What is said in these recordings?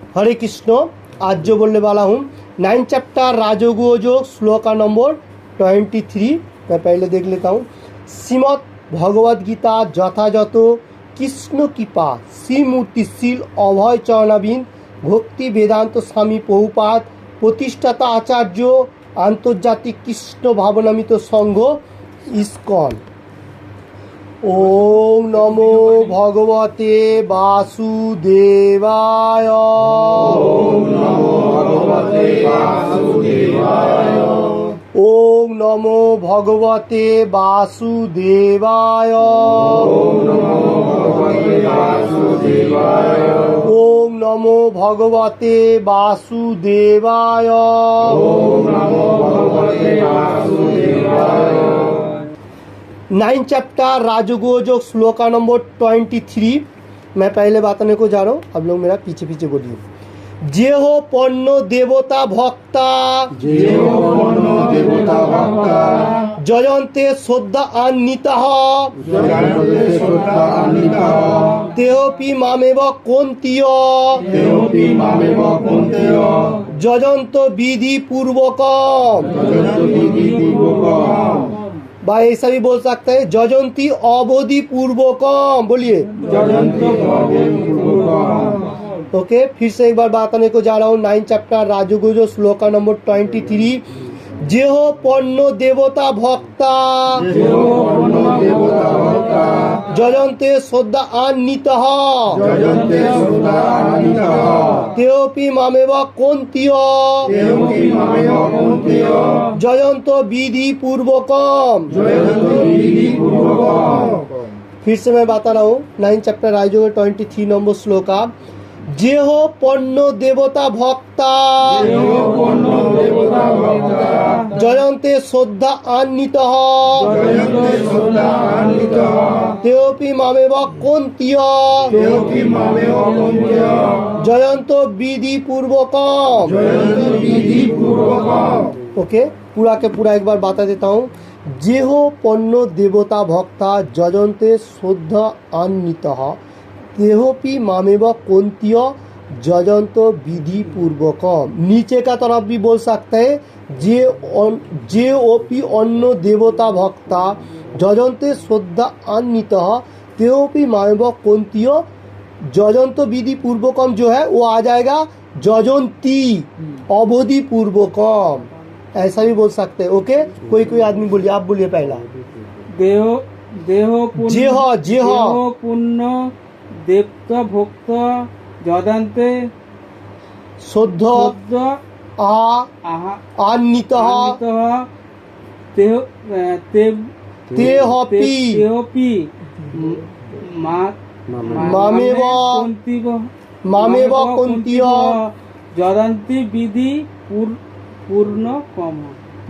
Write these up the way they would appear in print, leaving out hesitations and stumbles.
हरे कृष्ण। आज जो बोलने वाला हूँ 9 चैप्टर राजगुह योग श्लोका नंबर 23। मैं पहले देख लेता हूँ। श्रीमद् भगवद गीता যথাযথ কৃষ্ণ কৃপা শ্রীমূর্তিশীল অভয় চরণাবিন্দ ভক্তি বেদান্ত স্বামী প্রভুপাদ প্রতিষ্ঠাতা আচার্য আন্তর্জাতিক কৃষ্ণ ভাবনামিত সংঘ ইসকন। ओम नमो भगवते वासुदेवाय। ओम नमो भगवते वासुदेवाय। ओम नमो भगवते वासुदेवाय। ओम नमो भगवते वासुदेवाय। ओम नमो भगवते वासुदेवाय। ओम नमो भगवते वासुदेवाय। 9 चैप्टर राजगुह योग श्लोका नंबर 23। मैं पहले बताने को जा रहा हूँ, अब लोग मेरा पीछे पीछे बोलिए। जे हो पन्न देवता भक्ता जयन्ते श्रद्धा अन्वितः तेऽपि मामेव कौन्तेय जयन्त विधि पूर्वकम्। भाई ऐसा भी बोल सकते हैं जयंती अवधि पूर्वकम। बोलिए ओके। फिर से एक बार बताने को जा रहा हूँ। 9 चैप्टर राजगुह योग श्लोका नंबर 23। जे हो पन्न देवता भक्ता जयन्ते श्रद्धा अन्वितः तेऽपि मामेव कौन्तेय जयन्त विधि पूर्वकम। फिर से मैं बता रहा हूँ 9 चैप्टर राजगुह 23 नंबर श्लोका। जे हो पन्न देवता भक्ता जयन्ते श्रद्धा अन्वितः तेऽपि मामेव कौन्तेय जयन्त विधि पूर्वकम। ओके, पूरा के पूरा एक बार बता देता हूँ। जे हो पन्न देवता भक्ता जयन्ते श्रद्धा अन्वितः तेहोपि मामेव कौन्तेय जयन्त विधि पूर्वकम। नीचे का तरफ भी बोल सकते हैं जे ओपी अन्न देवता भक्ता जयन्ते श्रद्धा अन्वितः तेहोपि मामेव कौन्तेय जयन्त विधि पूर्वकम। जो है वो आ जाएगा जयंती अवधि पूर्वकम, ऐसा भी बोल सकते हैं। ओके, कोई कोई आदमी बोलिए, आप बोलिए पहला। देहो पुण्य देवता भक्त जदान्ते शुद्ध अन्वितः तेऽपि मामेव कौन्तेय जयन्ति विधि पूर्णकम।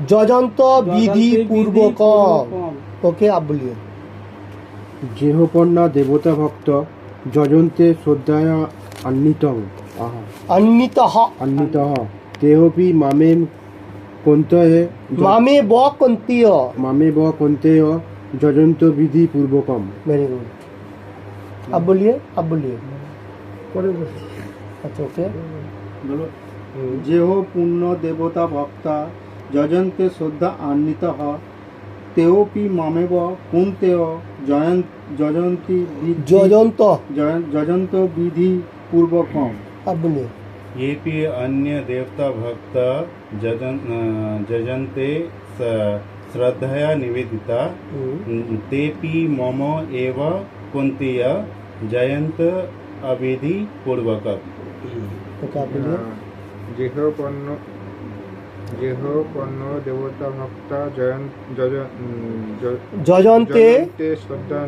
जयन्त विधि पूर्वकम। ओके, आप बोलिए। जेहोपन्न देवता भक्त जयन्ते श्रद्धया अन्वितः तेऽपि मामेव कौन्तेय जयन्त विधि पूर्वकम। Very good. अब बोलिए, अब बोलिए। अच्छा, ओके। जेहो पुण्य देवता भक्ता जयन्ते श्रद्धा अन्वितः तेओपि मामेव कौन्तेय जयन्त विधि पूर्वकम। अब बोलिए। ये भी अन्य देवता भक्त जयन्ते श्रद्धया निवेदिता तेपि मम एव कौन्तेय जयन्त अविधि पूर्वकम। जेहो पन्न देवता भक्ता जयन्ते श्रद्धा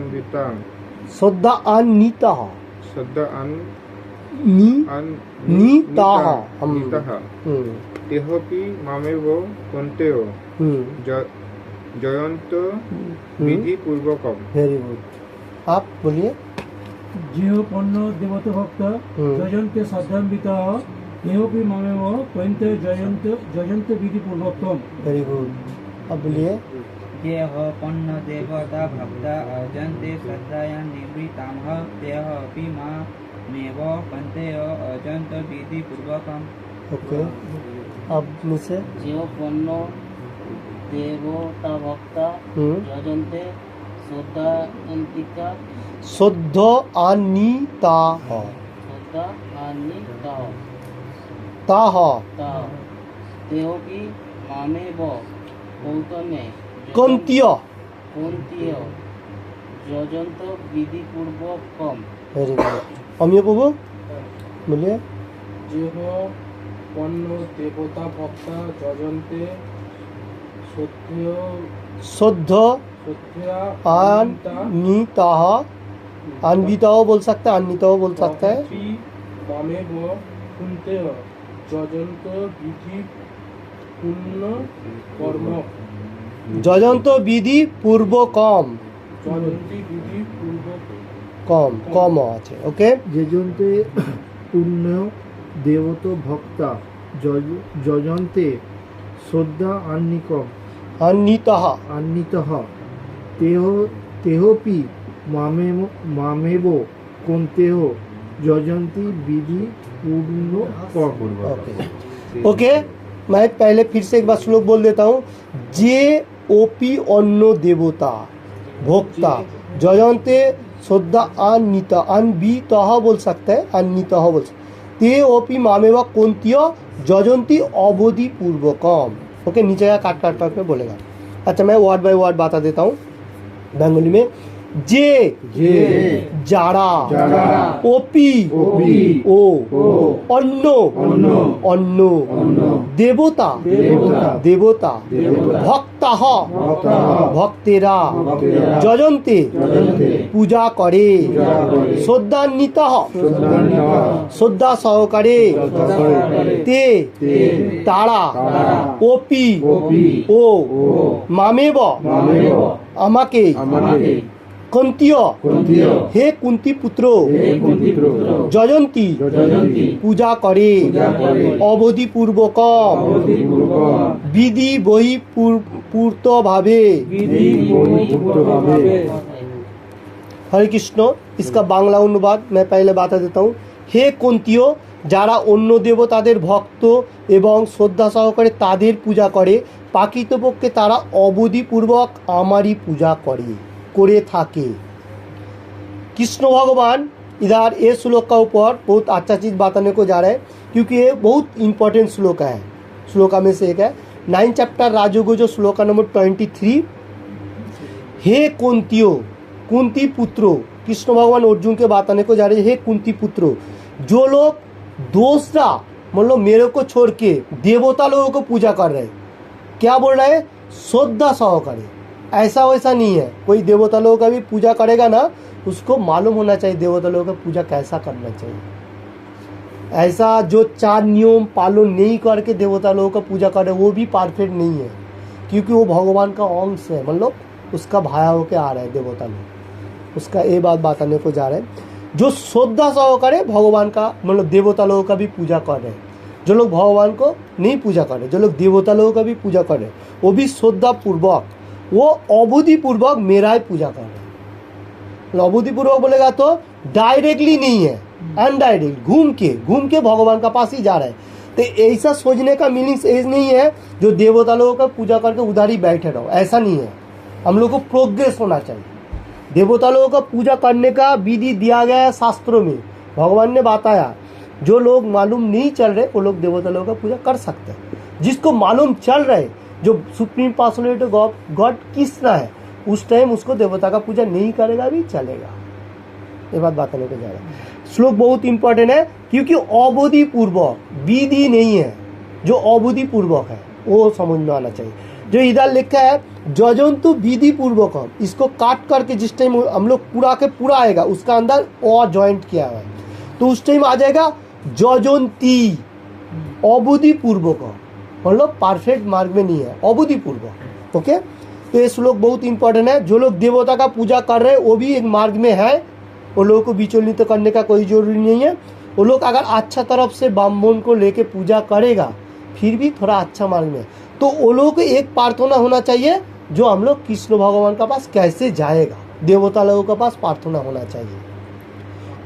अन्वितः तेऽपि मामेव कौन्तेय जयन्त विधि पूर्वकम। Very good. आप बोलिए। जेहो पन्न देवता भक्त जयन्ते श्रद्धान्वितः तेऽपि मामेव कौन्तेय जयन्त विधि पूर्वकम। Very good. अब बोलिए। ये हो पन्न देवता भक्ता जयन्ते श्रद्धया निवृत्तामः तेऽपि मेव पंतेय अजंत विधि पूर्वकम। ओके, अब नीचे যেও পণ্য দেবতা ভক্তা যজন্তে শ্রদ্ধা অন্তিকা शुद्ध अनिता শ্রদ্ধা আনি তাহ ताह তাহ দেহপি মামেব গৌতমে कंत्य কন্তীয় যজন্ত বিধিপূর্বকম। Very good. अमिय प्रभु बोलिए। যেহ পণ্য দেবতা ভক্তা যজন্তে সত্য शुद्ध সত্যা अनिता अन्विता बोल सकता है, अन्विता बोल सकता है। মামেব কুন্তেয় যজন্ত বিধি পূর্ণ কর্ম যজন্ত বিধি পূর্বকম যজন্তি বিধি পূর্বক কম কম আছে। ওকে, যজন্তে পূর্ণ দেবত ভক্তা যজন্তে শ্রদ্ধা আন্নিকম अन्वितः আন্নিতঃ তেহপি মামেব কোন্তেহ যজন্তি বিধি পূর্ণ কম। ओके ओके, मैं पहले फिर से एक बार श्लोक बोल देता हूँ। जे ओपी अन्न देवता भोक्ता जयंते श्रद्धा अन्वित अन्वितः बोल सकते हैं, अन्वितः बोल सकते ते ओपी मामेवा कुंतीय जयंती अवधि पूर्वकम। ओके, नीचे का काट काट काट में बोलेगा। अच्छा, मैं वर्ड बाय वर्ड बता देता हूँ बंगाली में। जे जारा ओपी ओ अन्न अन्न देवता देवता भक्ता भक्तेरा जजन्ते पूजा करे श्रद्धान्वित श्रद्धा सहकारे ते तारा ओपी ओ मामेव আমাকে কন্তীয় হে কুন্তি পুত্র যজন্তী পূজা করে অবধি পূর্বকম विधि বহি পূর্ত ভাবে। हरे कृष्ण, इसका बांग्ला अनुवाद मैं पहले बता देता हूँ। हे कुंतीय, যারা অন্য দেবতাদের ভক্ত এবং শ্রদ্ধা সহকারে তাদের পূজা করে, প্রকৃতপক্ষে তারা অবধিপূর্বক আমারই पूजा करे থাকে। कृष्ण भगवान इधर ये श्लोक का ऊपर बहुत अच्छा चीज़ बताने को जा रहा है, क्योंकि ये बहुत इंपॉर्टेंट श्लोक है। श्लोका में से एक है 9 चैप्टर राजयोग जो श्लोका नंबर 23। हे कुंतियो कुंती पुत्रो, कृष्ण भगवान अर्जुन के बताने को जा रहे हैं। हे कुंती पुत्रो, जो लोग दूसरा मतलब मेरे को छोड़ के देवता लोगों को पूजा कर रहे हैं, क्या बोल रहा है? श्रद्धा सहकारे। ऐसा वैसा नहीं है, कोई देवता लोगों का भी पूजा करेगा ना, उसको मालूम होना चाहिए देवता लोगों का पूजा कैसा करना चाहिए। ऐसा जो 4 नियम पालन नहीं करके देवता लोगों का पूजा करे वो भी परफेक्ट नहीं है, क्योंकि वो भगवान का अंश है, मतलब उसका भाया होके आ रहा है देवता लोग। उसका ये बात बताने को जा रहे हैं। जो श्रद्धा सहकारे भगवान का मतलब देवता लोगों का भी पूजा कर रहे हैं, जो लोग भगवान को नहीं पूजा कर रहे, जो लोग देवता लोगों का भी पूजा कर रहे हैं, वो भी श्रद्धा पूर्वक वो अवधि पूर्वक मेरा ही पूजा कर रहे हैं। अवधि पूर्वक बोलेगा तो डायरेक्टली नहीं है, अनडायरेक्ट घूम के भगवान का पास ही जा रहा है। तो ऐसा सोचने का मीनिंग्स ऐसा नहीं है जो देवता लोगों का पूजा करके उधर ही बैठे रहो, ऐसा नहीं है। हम लोग को प्रोग्रेस होना चाहिए। देवता लोगों का पूजा करने का विधि दिया गया है शास्त्रों में, भगवान ने बताया। जो लोग मालूम नहीं चल रहे वो लोग देवता लोगों का पूजा कर सकते हैं। जिसको मालूम चल रहा है जो सुप्रीम पर्सनैलिटी गॉड कृष्ण है, उस टाइम उसको देवता का पूजा नहीं करेगा भी चलेगा। ये बात बताने को जा रहा है। श्लोक बहुत इंपॉर्टेंट है, क्योंकि अवधि पूर्वक विधि नहीं है, जो अवधि पूर्वक है वो समझ में आना चाहिए। जो इधर लिखा है जजंतु विधि पूर्वक, इसको काट करके जिस टाइम हम लोग पूरा के पूरा आएगा उसका अंदर और ज्वाइंट किया हुआ है, तो उस टाइम आ जाएगा जजंती अवधि पूर्वक, मतलब परफेक्ट मार्ग में नहीं है, अवधि पूर्वक। ओके, तो ये श्लोक बहुत इंपॉर्टेंट है। जो लोग देवता का पूजा कर रहे हैं वो भी एक मार्ग में है, वो लोगों को विचलित करने का कोई जरूरी नहीं है। वो लोग अगर अच्छा तरफ से ब्राह्मण को लेके पूजा करेगा फिर भी थोड़ा अच्छा मार्ग में, तो वो लोगों को एक प्रार्थना होना चाहिए जो हम लोग कृष्ण भगवान का पास कैसे जाएगा, देवता लोगों के पास प्रार्थना होना चाहिए।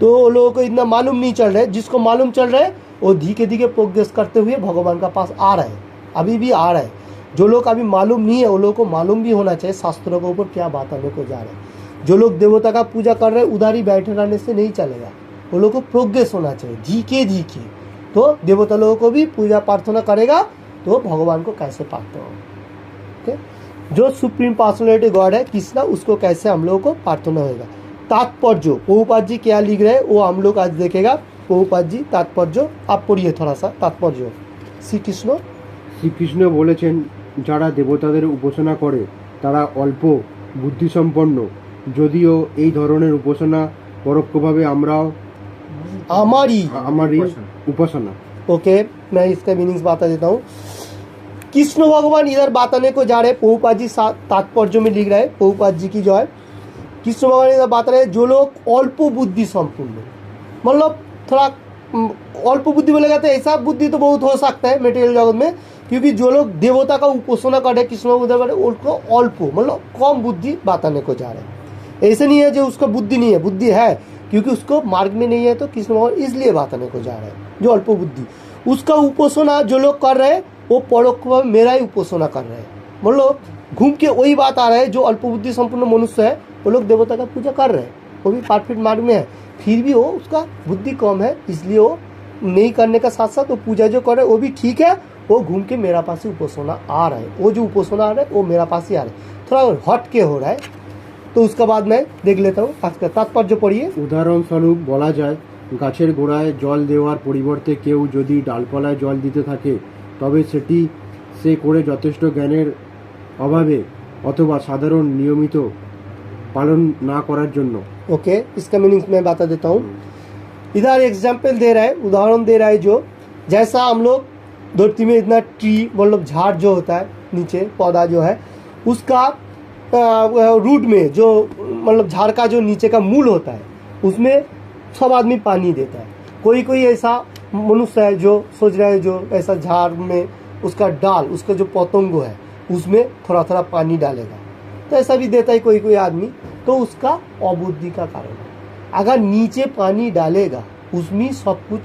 तो वो लोगों को इतना मालूम नहीं चल रहा है। जिसको मालूम चल रहा है वो धीरे धीरे प्रोग्रेस करते हुए भगवान का पास आ रहा है, अभी भी आ रहा है। जो लोग अभी मालूम नहीं है वो लोगों को मालूम भी होना चाहिए शास्त्रों के ऊपर क्या बात आने को जा रहा है। जो लोग देवता का पूजा कर रहे हैं उधर ही बैठे रहने से नहीं चलेगा, वो लोग को प्रोग्रेस होना चाहिए धीरे धीरे। तो देवता लोगों को भी पूजा प्रार्थना करेगा तो भगवान को कैसे पाते हो, जो सुप्रीम पर्सनैलिटी गॉड है कृष्णा, उसको कैसे हम लोगों को प्रार्थना होगा। तात्पर्य प्रभुपाद जी क्या लिख रहे हैं वो हम लोग आज देखेगा। प्रभुपाद जी तात्पर्य आप पढ़िए थोड़ा सा तात्पर्य। শ্রীকৃষ্ণ বলেছেন যারা দেবতাদের উপাসনা করে তারা অল্প বুদ্ধিসম্পন্ন, যদিও এই ধরনের উপাসনা পরোক্ষভাবে আমরাও আমারই उपासना। ओके, मैं इसका मीनिंग्स बता देता हूँ। कृष्ण भगवान इधर बताने को जा रहे हैं, प्रभुपाद जी तात्पर्य में लिख रहे हैं। प्रभुपाद जी की जो है कृष्ण भगवान इधर बता रहे हैं जो लोग अल्प बुद्धि संपूर्ण, मतलब थोड़ा अल्प बुद्धि बोलेगा तो ऐसा बुद्धि तो बहुत हो सकता है मेटेरियल जगत में, क्योंकि जो लोग देवता का उपासना कर रहे हैं कृष्ण भगवान उनको अल्प मतलब कम बुद्धि बताने को जा रहे हैं। ऐसे नहीं है जो उसका बुद्धि नहीं है, बुद्धि है क्योंकि उसको मार्ग में नहीं है तो कृष्ण भगवान इसलिए बताने को जा रहे हैं। जो अल्प बुद्धि उसका उपासना जो लोग कर रहे हैं वो परोक्ष में मेरा ही उपासना कर रहे हैं, मतलब घूम के वही बात आ रहा है। जो अल्प बुद्धि संपूर्ण मनुष्य है वो लोग देवता का पूजा कर रहे हैं, वो भी परफेक्ट मार्ग में है, फिर भी वो उसका बुद्धि कम है इसलिए वो नहीं करने का साथ साथ वो पूजा जो कर रहे हैं वो भी ठीक है, वो घूम के मेरा पास ही उपासना आ रहा है। वो जो उपासना आ रहा है वो मेरा पास ही आ रहा है, थोड़ा हट के हो रहा है। तो उसका बाद मैं देख लेता हूँ आज का तात्पर्य पढ़िए। উদাহরণস্বরূপ বলা যায় গাছের গোড়ায় জল দেওয়ার পরিবর্তে কেউ যদি ডালপালায় জল দিতে থাকে তবে সেটি সে করে যথেষ্ট জ্ঞানের অভাবে অথবা সাধারণ নিয়মিত পালন না করার জন্য। ओके, इसका मीनिंग मैं बता देता हूँ। इधर एग्जाम्पल दे रहा है, उदाहरण दे रहा है। जो जैसा हम लोग धरती में इतना ट्री मतलब झाड़ जो होता है नीचे पौधा जो है उसका रूट में जो मतलब झाड़ का जो नीचे का मूल होता है उसमें सब आदमी पानी देता है। कोई कोई ऐसा मनुष्य है जो सोच रहा है जो ऐसा झाड़ में उसका डाल उसका जो पतंग है उसमें थोड़ा थोड़ा पानी डालेगा, तो ऐसा भी देता है कोई कोई आदमी, तो उसका अबुद्धि का कारण है। अगर नीचे पानी डालेगा उसमें सब कुछ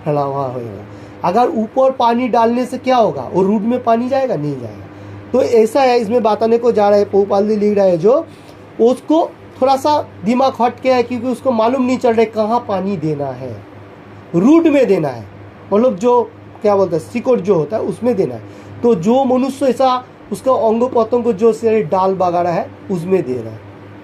फैला हुआ होगा, अगर ऊपर पानी डालने से क्या होगा, वो रूट में पानी जाएगा नहीं जाएगा। तो ऐसा है, इसमें बताने को जा रहा है प्रभुपाद जी लिख रहा है जो उसको थोड़ा सा दिमाग हट के है क्योंकि उसको मालूम नहीं चल रहा है कहाँ पानी देना है, रूट में देना है, मतलब जो क्या बोलते हैं सिकोड़ जो होता है उसमें देना है। तो जो मनुष्य ऐसा उसका अंग पतंग जो से डाल वगैरह है उसमें दे रहा है,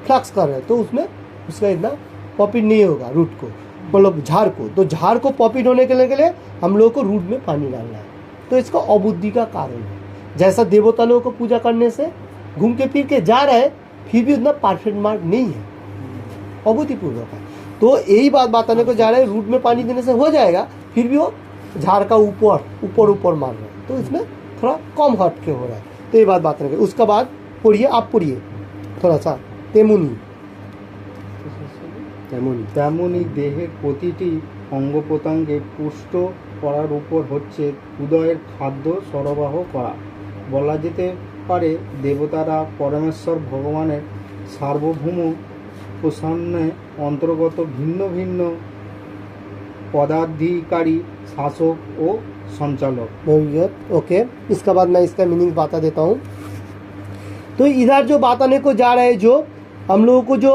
फ्लक्स कर रहा है, तो उसमें उसका इतना पॉपिट नहीं होगा रूट को मतलब झाड़ को। तो झाड़ को पॉपिट होने के लिए हम लोगों को रूट में पानी डालना है, तो इसका अबुद्धि का कारण है। जैसा देवता लोगों को पूजा करने से घूम के फिर के जा रहे हैं फिर भी उतना परफेक्ट मार्ग नहीं है, अबुद्धिपूर्वक है। तो यही बात बताने को जा रहे हैं, रूट में पानी देने से हो जाएगा फिर भी वो झाड़ का ऊपर मार रहे हैं, तो इसमें थोड़ा कम हट के हो रहा है। तो ये बात बताने के उसका बाद पढ़िए, आप पढ़िए थोड़ा सा। তেমনি দেহের প্রতিটি অঙ্গ প্রত্যঙ্গে পুষ্ট করার উপর হচ্ছে উদয়ের খাদ্য সরবরাহ করা। বলা যেতে পারে দেবতারা পরমেশ্বর ভগবানের সার্বভৌম প্রসন্নে অন্তর্গত ভিন্ন ভিন্ন पदाधिकारी शासक व संचालक। ओके, इसका बाद मैं इसका मीनिंग बता देता हूँ। तो इधर जो बताने को जा रहा है जो हम लोगों को जो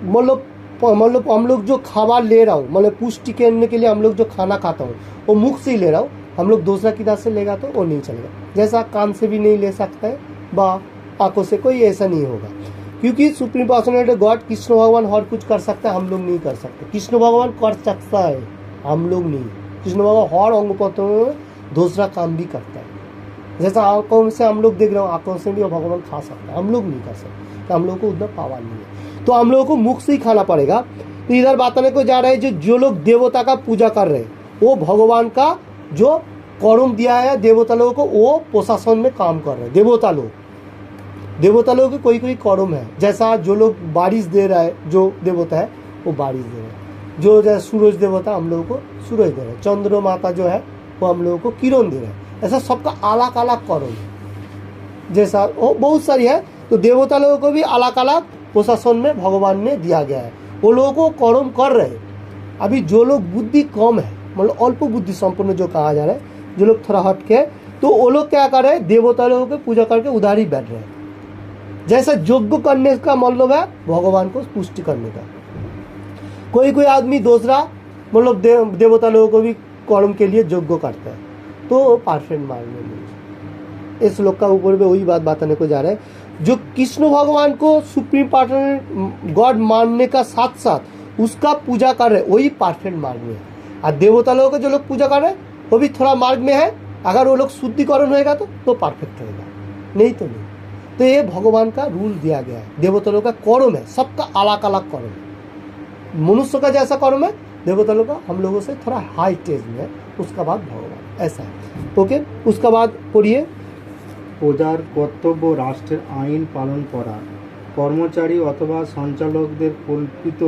मतलब हम लोग जो खाबार ले रहा हूँ मतलब पुष्टि करने के लिए हम लोग जो खाना खाता हूँ वो मुख से ही ले रहा हूँ, हम लोग दूसरा किधर से लेगा तो वो नहीं चलेगा। जैसा कान से भी नहीं ले सकता है व आंखों से, कोई ऐसा नहीं होगा क्योंकि सुप्रीम पर्सनैलिटी गॉड कृष्ण भगवान हर कुछ कर सकता है, हम लोग नहीं कर सकते। कृष्ण भगवान कर सकता है, हम लोग नहीं। कृष्ण भगवान हर अंग प्रत्यंग में दूसरा काम भी करता है। जैसा आंखों से हम लोग देख रहे हो, आंखों से भी भगवान खा सकता है, हम लोग नहीं कर सकते, तो हम लोग को उतना पावर नहीं है, तो हम लोगों को मुख से ही खाना पड़ेगा। तो इधर बताने को जा रहा है जो लोग देवता का पूजा कर रहे हैं वो भगवान का जो कर्म दिया है देवता लोगों को वो प्रशासन में काम कर रहे हैं। देवता लोगों के कोई कोई कर्म है, जैसा जो लोग बारिश दे रहा है जो देवता है वो बारिश दे रहा है, जो जैसे सूरज देवता हम लोगों को सूरज दे रहे हैं, चंद्र माता जो है वो हम लोगों को किरण दे रहे हैं। ऐसा सबका अलग अलग कर्म है, जैसा वो बहुत सारी है। तो देवता लोगों को भी अलग अलग प्रशासन में भगवान ने दिया गया है, वो लोगों को कर्म कर रहे हैं। अभी जो लोग बुद्धि कम है, मतलब अल्प बुद्धि संपन्न जो कहा जा रहा है, जो लोग थोड़ा हट के, तो वो लोग क्या कर रहे हैं, देवता लोगों की पूजा करके उधार ही बैठ रहे हैं। जैसा यज्ञ करने का मतलब है भगवान को पुष्टि करने का। कोई कोई आदमी दूसरा मतलब देवता लोगों को भी कर्म के लिए यज्ञ करता है, तो परफेक्ट मार्ग में नहीं। इस श्लोक का ऊपर में वही बात बताने को जा रहा है, जो कृष्ण भगवान को सुप्रीम पार्टनर गॉड मानने का साथ साथ उसका पूजा कर रहे, वही परफेक्ट मार्ग में है। और देवता लोगों को जो लोग पूजा कर रहे हैं वो भी थोड़ा मार्ग में है। अगर वो लोग शुद्धिकरण होएगा तो परफेक्ट होएगा, नहीं तो नहीं। तो ये भगवान का रूल दिया गया है। देवता लोगों का कर्म है, सबका अलग अलग कर्म है। मनुष्य का जैसा कर्म है, देवता लोगों का हम लोगों से थोड़ा हाई स्टेज में है, उसका बाद भगवान, ऐसा है। ओके, उसका बाद पढ़िए। প্রজার কর্তব্য রাষ্ট্রের আইন পালন করা, কর্মচারী অথবা সঞ্চালকদের কল্পিত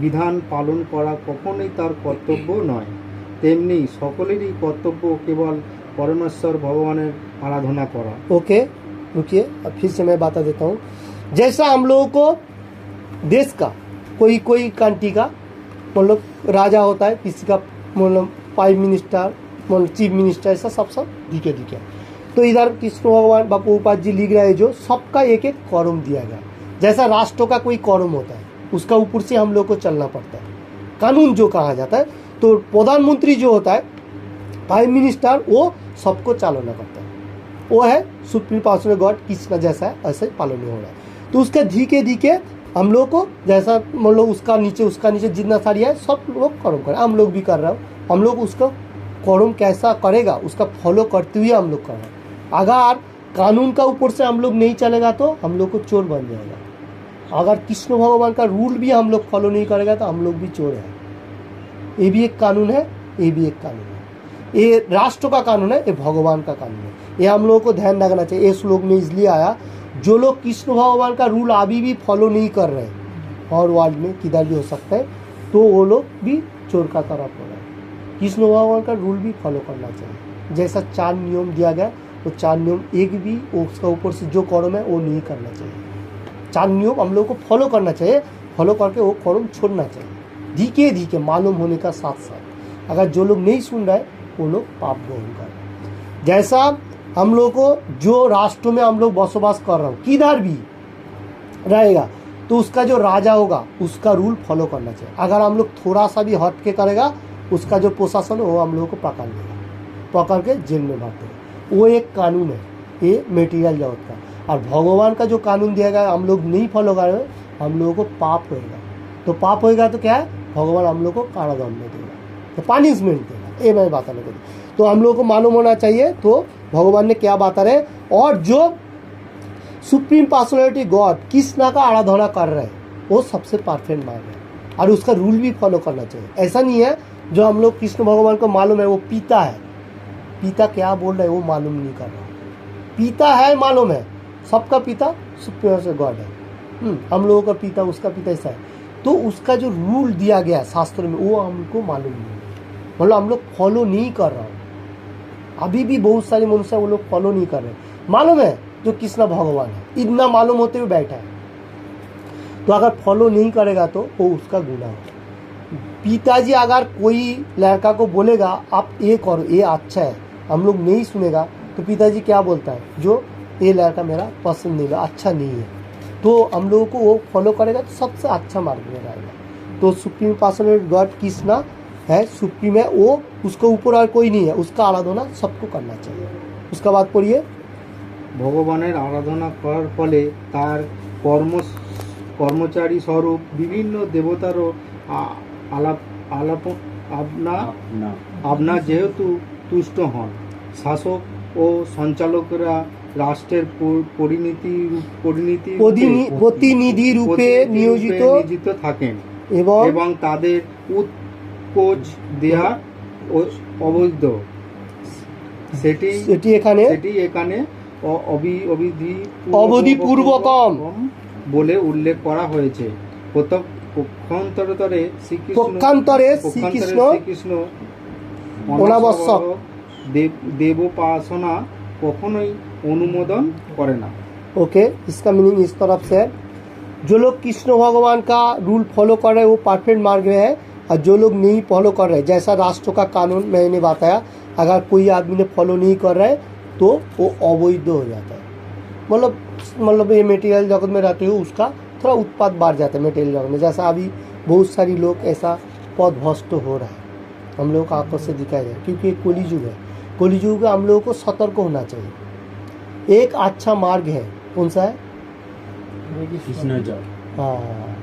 বিধান পালন করা কখনোই তার কর্তব্য নয়। তেমনি সকলেরই কর্তব্য কেবল परमेश्वर भगवान आराधना करा। ओके, रुकिए, अब फिर से मैं बता देता हूँ। जैसा हम लोगों को देश का कोई कंट्री का मतलब राजा होता है, किसी का मतलब प्राइम मिनिस्टर, मतलब चीफ मिनिस्टर, ऐसा सब दिखे। तो इधर कृष्ण भगवान बापू उपाध्याय जी लिख रहे हैं, जो सबका एक एक कर्म दिया गया। जैसा राष्ट्रों का कोई कर्म होता है, उसका ऊपर से हम लोग को चलना पड़ता है, कानून जो कहा जाता है। तो प्रधानमंत्री जो होता है, प्राइम मिनिस्टर, वो सबको चालना करता है, वो है सुप्रीम पार्सनल गॉड कृष्ण जैसा है, ऐसे पालन हो रहा है। तो उसके धीके हम लोग को जैसा मतलब उसका नीचे जितना सारी है सब लोग कर्म करें, हम लोग भी कर रहे हो। हम लोग उसका कर्म कैसा करेगा उसका फॉलो करते हुए हम लोग कर रहे हैं। अगर कानून का ऊपर से हम लोग नहीं चलेगा तो हम लोग को चोर बन जाएगा। अगर कृष्ण भगवान का रूल भी हम लोग फॉलो नहीं करेगा तो हम लोग भी चोर है। ये भी एक कानून है, ये भी एक कानून है। ये राष्ट्र का कानून है, ये भगवान का कानून है। ये हम लोगों को ध्यान रखना चाहिए। ये श्लोक में इसलिए आया, जो लोग कृष्ण भगवान का रूल अभी भी फॉलो नहीं कर रहे हैं, और वर्ल्ड में किधर भी हो सकता है, तो वो लोग भी चोर का तरफ हो रहे हैं। कृष्ण भगवान का रूल भी फॉलो करना चाहिए। जैसा 4 नियम दिया गया, वो 4 नियम एक भी उसका ऊपर से जो कर्म है वो नहीं करना चाहिए। 4 नियम हम लोग को फॉलो करना चाहिए, फॉलो करके वो कर्म छोड़ना चाहिए धीके मालूम होने का साथ साथ। अगर जो लोग नहीं सुन रहे वो लोग पाप ग्रहण कर रहे हैं। जैसा हम लोग को जो राष्ट्रों में हम लोग बसवास कर रहे हो, किधर भी रहेगा, तो उसका जो राजा होगा उसका रूल फॉलो करना चाहिए। अगर हम लोग थोड़ा सा भी हट के करेगा, उसका जो प्रशासन है वो हम लोगों को पकड़ लेगा, पकड़ के जेल में डाल देगा। वो एक कानून है, ये मेटीरियल जगत का। और भगवान का जो कानून दिया गया हम लोग नहीं फॉलो कर रहे, हम लोगों को पाप होएगा। तो पाप होएगा तो क्या है, भगवान हम लोग को कारादंड में देगा, तो पनिशमेंट देगा। ये मैं बताने को, तो हम लोग को मालूम होना चाहिए तो भगवान ने क्या बता रहे। और जो सुप्रीम पर्सनैलिटी गॉड कृष्णा का आराधना कर रहे हैं वो सबसे परफेक्ट मार्ग है, और उसका रूल भी फॉलो करना चाहिए। ऐसा नहीं है जो हम लोग कृष्ण भगवान को मालूम है वो पिता है, पिता क्या बोल रहे हैं वो मालूम नहीं कर रहा। पिता है मालूम है, सबका पिता सुप्रीम गॉड है। हम लोगों का पिता, उसका पिता ऐसा है। तो उसका जो रूल दिया गया शास्त्र में वो हमको मालूम नहीं है, मतलब हम लोग फॉलो नहीं कर रहा हूँ। अभी भी बहुत सारे मनुष्य वो लोग फॉलो नहीं कर रहे। मालूम है जो कृष्ण भगवान है, इतना मालूम होते हुए बैठा है, तो अगर फॉलो नहीं करेगा तो वो उसका गुनाह है। पिताजी अगर कोई लड़का को बोलेगा आप ये करो, ये अच्छा है, हम लोग नहीं सुनेगा, तो पिताजी क्या बोलता है, जो ये लड़का मेरा पसंद नहीं है, अच्छा नहीं है, तो हम लोगों को वो फॉलो करेगा तो सबसे अच्छा मार्ग में रहेगा। तो सुप्रीम पर्सनैलिटी गॉड कृष्णा है, सुप्रीम है, वो उसके ऊपर और कोई नहीं है, उसका आराधना सबको करना चाहिए। उसका बाद पढ़िए। ভগবানের আরাধনা করার ফলে তার কর্মচারী স্বরূপ বিভিন্ন দেবতারও আপনা যেহেতু তুষ্ট হন, শাসক ও সঞ্চালকরা রাষ্ট্রের প্রতিনিধি রূপে নিয়োজিত থাকেন এবং তাদের উৎকোচ দেয়া অবৈধ, সেটি এখানে অবধিপূর্বকম বলে উল্লেখ করা হয়েছে। পক্ষান্তরে শ্রীকৃষ্ণ অনাবশ্যক দেবোপাসনা কখনোই অনুমोदन করে না। ओके, इसका मीनिंग इस तरफ से है, जो लोग कृष्ण भगवान का रूल फॉलो कर रहे हैं वो परफेक्ट मार्ग में है, और जो लोग नहीं फॉलो कर रहे, जैसा राष्ट्र का कानून मैंने बताया, अगर कोई आदमी ने फॉलो नहीं कर रहा है तो वो अवैध हो जाता है। मतलब ये मटेरियल जगत में रहते हो उसका थोड़ा उत्पाद बढ़ जाता है मटेरियल जगत में। जैसा अभी बहुत सारी लोग ऐसा पद भ्रष्ट हो रहा है, हम लोग को आंखों से दिखाया जाए, क्योंकि एक कलियुग है। कलियुग में हम लोगों को सतर्क होना चाहिए। एक अच्छा मार्ग है, कौन सा है? हाँ,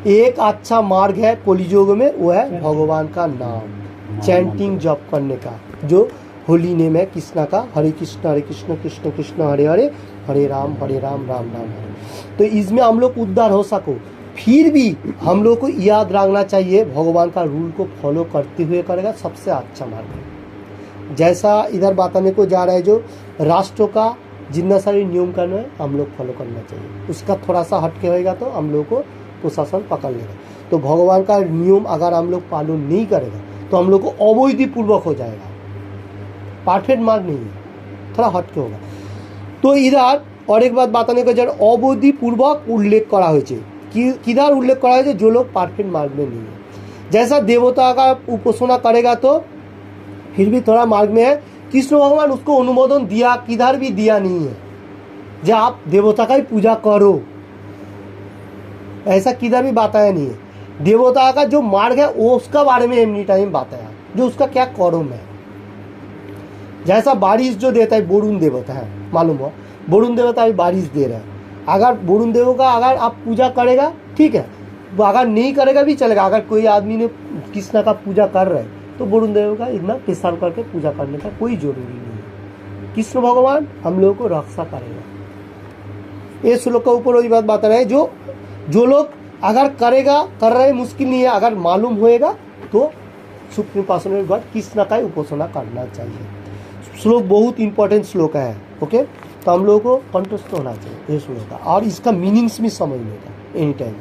एक अच्छा मार्ग है कलियुग में, वो है भगवान का नाम, चैंटिंग जप करने का, जो होली नेम है कृष्णा का, हरे कृष्ण कृष्ण कृष्ण हरे हरे, हरे राम राम राम हरे। तो इसमें हम लोग उद्धार हो सको। फिर भी हम लोग को याद रखना चाहिए भगवान का रूल को फॉलो करते हुए करेगा सबसे अच्छा मार्ग है। जैसा इधर बताने को जा रहा है, जो राष्ट्र का जितना सारे नियम कानून है हम लोग फॉलो करना चाहिए, उसका थोड़ा सा हटके होएगा तो हम लोग को प्रशासन पकड़ लेगा। तो भगवान का नियम अगर हम लोग पालन नहीं करेगा तो हम लोग को अवैध पूर्वक हो जाएगा, परफेक्ट मार्ग नहीं है, थोड़ा हटके होगा। तो इधर और एक बात बताने को जरा अवैध पूर्वक उल्लेख करा হয়েছে, किधर उल्लेख करा है? जो लोग परफेक्ट मार्ग में नहीं है। जैसा देवता का उपासना करेगा तो फिर भी थोड़ा मार्ग में है, कृष्ण भगवान उसको अनुमोदन दिया, किधर भी दिया नहीं है जो आप देवता का ही पूजा करो, ऐसा किधर भी बताया नहीं है। देवता का जो मार्ग है वो उसका बारे में एनी टाइम बताया, जो उसका क्या कर्म है। जैसा बारिश जो देता है वरुण देवता है, मालूम हो वरुण देवता भी बारिश दे रहा है। अगर वरुण देव का अगर आप पूजा करेगा ठीक है, अगर नहीं करेगा भी चलेगा। अगर कोई आदमी ने कृष्ण का पूजा कर रहा है तो वरुण देव का इतना पेशाब करके पूजा करने का कोई जरूरी नहीं है। कृष्ण भगवान हम लोगों को रक्षा करेगा। ये श्लोक के ऊपर वही बात बता रहे हैं, जो लोग अगर करेगा कर रहे मुश्किल नहीं है, अगर मालूम होएगा तो सुप्रीम पर्सनल गॉड कृष्ण का ही उपासना करना चाहिए। श्लोक बहुत इंपॉर्टेंट श्लोक है, ओके। तो हम लोगों को कंठस्थ होना चाहिए ये श्लोक का, और इसका मीनिंग्स भी समझने का एनी टाइम।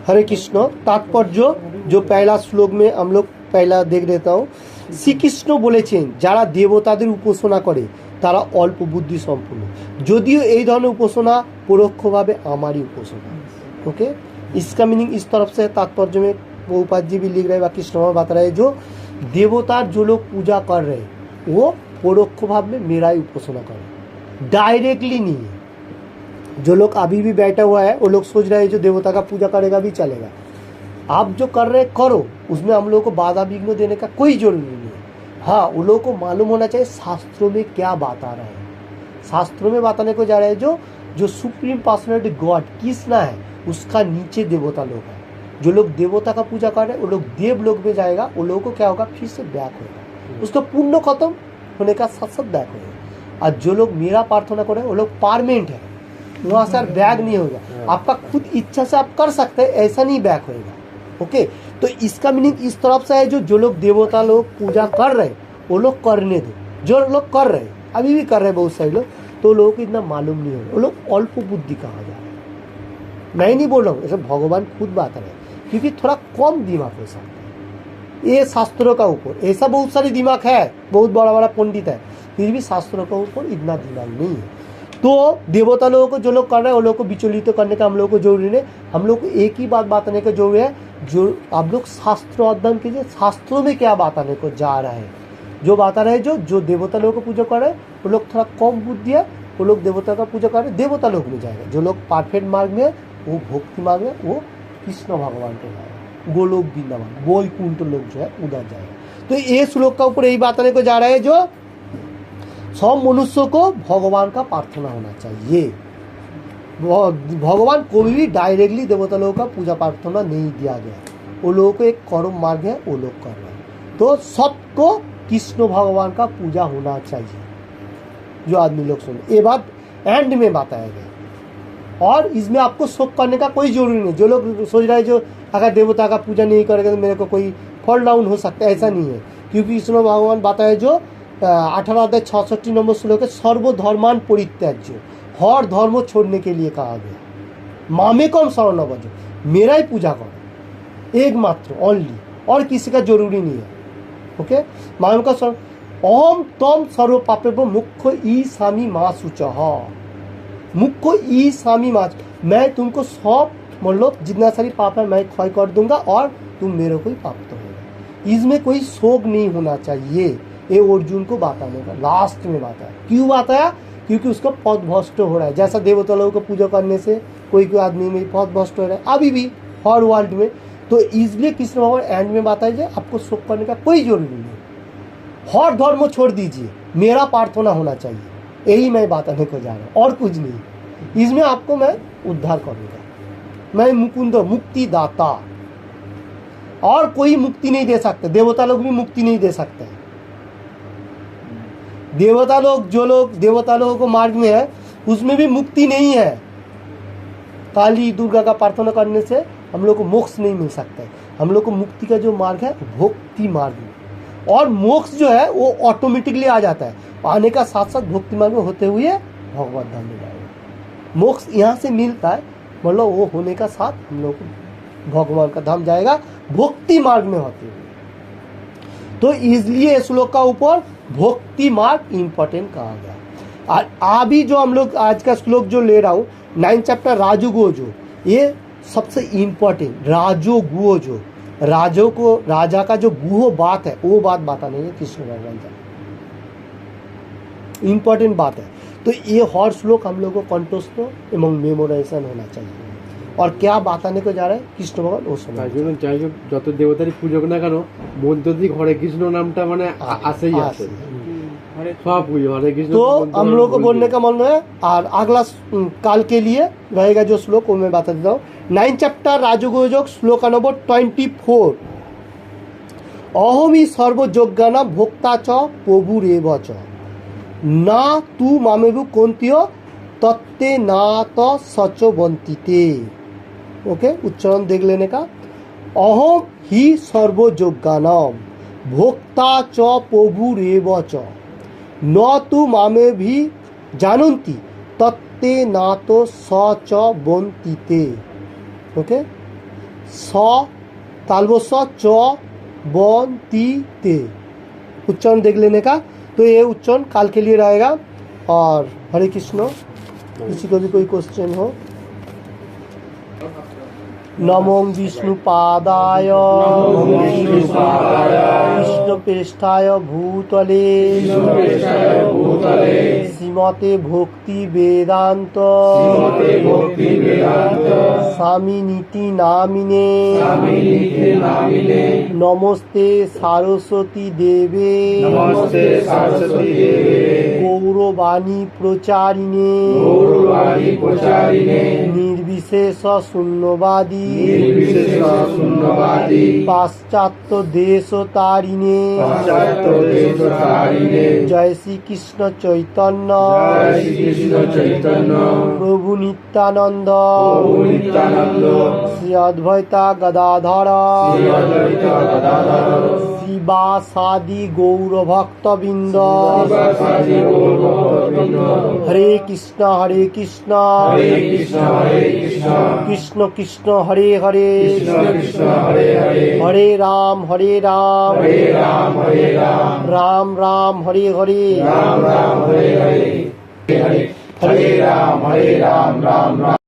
हरे कृष्ण। तात्पर्य जो पहला श्लोक में हम लोग पहला देख लेता हूँ। শ্রীকৃষ্ণ বলেছেন যারা দেবতাদের উপাসনা করে তারা অল্প বুদ্ধি সম্পন্ন, যদিও এই ধরনের উপাসনা পরোক্ষভাবে আমারই উপাসনা। ओके, इसका मीनिंग इस तरफ से तात्पर्य में प्रभुपाद जी भी लिख रहे हैं, कृष्ण भगवान बता रहे हैं जो देवता जो लोग पूजा कर रहे हैं वो परोक्ष भाव में मेरा ही उपासना कर रहे हैं, डायरेक्टली नहीं है। जो लोग अभी भी बैठा हुआ है वो लोग सोच रहे हैं जो देवता का पूजा करेगा भी चलेगा। आप जो कर रहे हैं करो, उसमें हम लोग को बाधा विघ्न देने का कोई जरूरी नहीं है। हाँ, उन लोगों को मालूम होना चाहिए शास्त्रों में क्या बात आ रहा है। शास्त्रों में बताने को जा रहे हैं जो सुप्रीम पर्सनैलिटी गॉड कृष्णा है उसका नीचे देवता लोग हैं। जो लोग देवता का पूजा कर रहे हैं वो लोग देव लोग में जाएगा, उन लोगों को क्या होगा फिर से बैक होगा, उसका पुण्य खत्म होने का साथ साथ बैक होगा। और जो लोग मेरा प्रार्थना कर रहे हैं वो लोग परमानेंट है, वहाँ से बैक नहीं होगा। आपका खुद इच्छा से आप कर सकते हैं, ऐसा नहीं बैक होएगा। ओके, तो इसका मीनिंग इस तरफ से है जो लोग देवता लोग पूजा कर रहे हैं वो लोग करने दो। जो लोग कर रहे हैं अभी भी कर रहे हैं बहुत सारे लोग, तो लोगों को इतना मालूम नहीं होगा, वो लोग अल्प बुद्धि कहा जा रहा है। मैं नहीं बोल रहा हूँ, ऐसे भगवान खुद बात रहे हैं, क्योंकि थोड़ा कम दिमाग हो सकता है ये शास्त्रों का ऊपर। ऐसा बहुत सारे दिमाग है, बहुत बड़ा बड़ा पंडित है, फिर भी शास्त्रों का ऊपर इतना दिमाग नहीं है। तो देवता लोगों को जो लोग कर रहे हैं वो लोग को विचलित करने का हम लोग को जरूरी नहीं। हम लोग को एक ही बात बताने का जरूरी है, जो आप लोग शास्त्र अध्ययन कीजिए, शास्त्रों में क्या बताने को जा रहा है। जो बता रहे हैं जो देवता लोगों को पूजा कर रहे हैं वो लोग थोड़ा कम बुद्धि है, वो लोग देवता का पूजा कर रहे हैं देवता लोग में जाएगा। जो लोग परफेक्ट मार्ग में वो भक्ति मार्ग में वो कृष्ण भगवान को जाएगा, गोलोक वृंदावन वैकुंठ लोग जो है उधर जाएगा। तो ये श्लोक का ऊपर यही बताने को जा रहा है जो सब मनुष्यों को भगवान का प्रार्थना होना चाहिए। भगवान को भी डायरेक्टली देवता लोगों का पूजा प्रार्थना नहीं दिया गया, वो लोगों को एक कर्म मार्ग है वो लोग कर रहे हैं। तो सबको कृष्ण भगवान का पूजा होना चाहिए। जो आदमी लोग सुने ये बात एंड में बताया गया, और इसमें आपको शोक करने का कोई जरूरी नहीं। जो लोग सोच रहे हैं जो अगर देवता का पूजा नहीं करेगा तो मेरे को कोई फॉल डाउन हो सकता है, ऐसा नहीं है। क्योंकि कृष्ण भगवान बताया जो 18 अध्याय 66 नंबर श्लोक है, सर्वधर्मान परित्याज्य, हर धर्म छोड़ने के लिए कहा गया। मामेकम शरणव्रज, मेरा ही पूजा करो एकमात्र ओनली, और किसी का जरूरी नहीं है। ओके, मामेकम शरण ओम तम सर्व पापेभ्यो मुख्य ई स्वामी माँ शुचः, मुख्य ई स्वामी माँ, मैं तुमको सब मतलब जितना सारी पाप है मैं क्षय कर दूंगा और तुम मेरे को ही प्राप्त होगा। इसमें कोई शोक नहीं होना चाहिए, ये अर्जुन को बताने का लास्ट में बताया। क्यों बताया? क्योंकि उसका पद भ्रष्ट हो रहा है। जैसा देवता लोगों को पूजा करने से कोई कोई आदमी में पद भ्रष्ट हो रहा है अभी भी हर वर्ल्ड में, तो इसलिए कृष्ण भगवान एंड में बताया जाए आपको शोक करने का कोई जरूरी नहीं, हर धर्म छोड़ दीजिए, मेरा प्रार्थना होना चाहिए, यही मैं बताने को जा रहा हूँ और कुछ नहीं। इसमें आपको मैं उद्धार करूँगा, मैं मुकुंद मुक्तिदाता, और कोई मुक्ति नहीं दे सकते, देवता लोग भी मुक्ति नहीं दे सकते। देवता लोग जो लोग देवता लोगों को मार्ग में है उसमें भी मुक्ति नहीं है। काली दुर्गा का प्रार्थना करने से हम लोग को मोक्ष नहीं मिल सकता है। हम लोग को मुक्ति का जो मार्ग है भक्ति मार्ग में, और मोक्ष जो है वो ऑटोमेटिकली आ जाता है, आने का साथ साथ भक्ति मार्ग में होते हुए भगवत धाम में जाएगा। मोक्ष यहाँ से मिलता है, मतलब वो होने का साथ हम लोग को भगवान का धाम जाएगा भक्ति मार्ग में होते हुए। तो इसलिए श्लोक का ऊपर भक्ति मार्ग इंपॉर्टेंट कहा गया। अभी जो हम लोग आज का श्लोक जो ले रहा हूँ 9 चैप्टर राजोगोजो, ये सबसे इम्पोर्टेंट राजोगोजो, राजो को राजा का जो गुह बात है वो बात बताने में कृष्ण भगवान का इम्पोर्टेंट बात है। तो ये हर श्लोक हम लोग को कंठस्थ एवं मेमोराइजेशन होना चाहिए। और क्या बताने को जा रहा है कृष्ण भगवान वो समझ যাই হোক যত দেবতারই পুজো না কেন মন্ত্র দিক হরে কৃষ্ণ নামটা মানে আসেই আসে সব পুজো হরে কৃষ্ণ। तो हम लोग को बोलने का मन है। और अगला काल के लिए रहेगा जो श्लोक वो मैं बता देता हूँ। 9 चैप्टर राजोगोयोग श्लोक नंबर 24। अहमी सर्वज्ञान भोक्ता च प्रभुरेव च ना तू मामेभु कौन्त्य तत्ते ना त सच बंतिते। ओके, उच्चारण देख लेने का। अहम ही सर्वज्ञानम भोक्ता च प्रभुरेव च न तु मामे भी जानन्ति तत्ते ना तो स च बंतिते। ओके, स तालबो स च बंतिते, उच्चारण देख लेने का। तो ये उच्चारण काल के लिए रहेगा। और हरे कृष्ण, किसी को भी कोई क्वेश्चन हो। नमो विष्णुपादाय कृष्णप्रेष्ठाय भूतले श्रीमते भक्ति वेदांत स्वामिनीति नामिने नमस्ते सरस्वती देवे गौरवाणी प्रचारिणे निर्विशेष शून्यवादी पाश्चात्य देश तारिणे जय श्री कृष्ण चैतन्य प्रभु नित्यानंद श्री अद्वैता गदाधर शिवासादि गौर भक्तबिंद। हरे कृष्ण कृष्ण कृष्ण हरे हरे हरे राम राम राम हरे हरे हरे राम राम राम।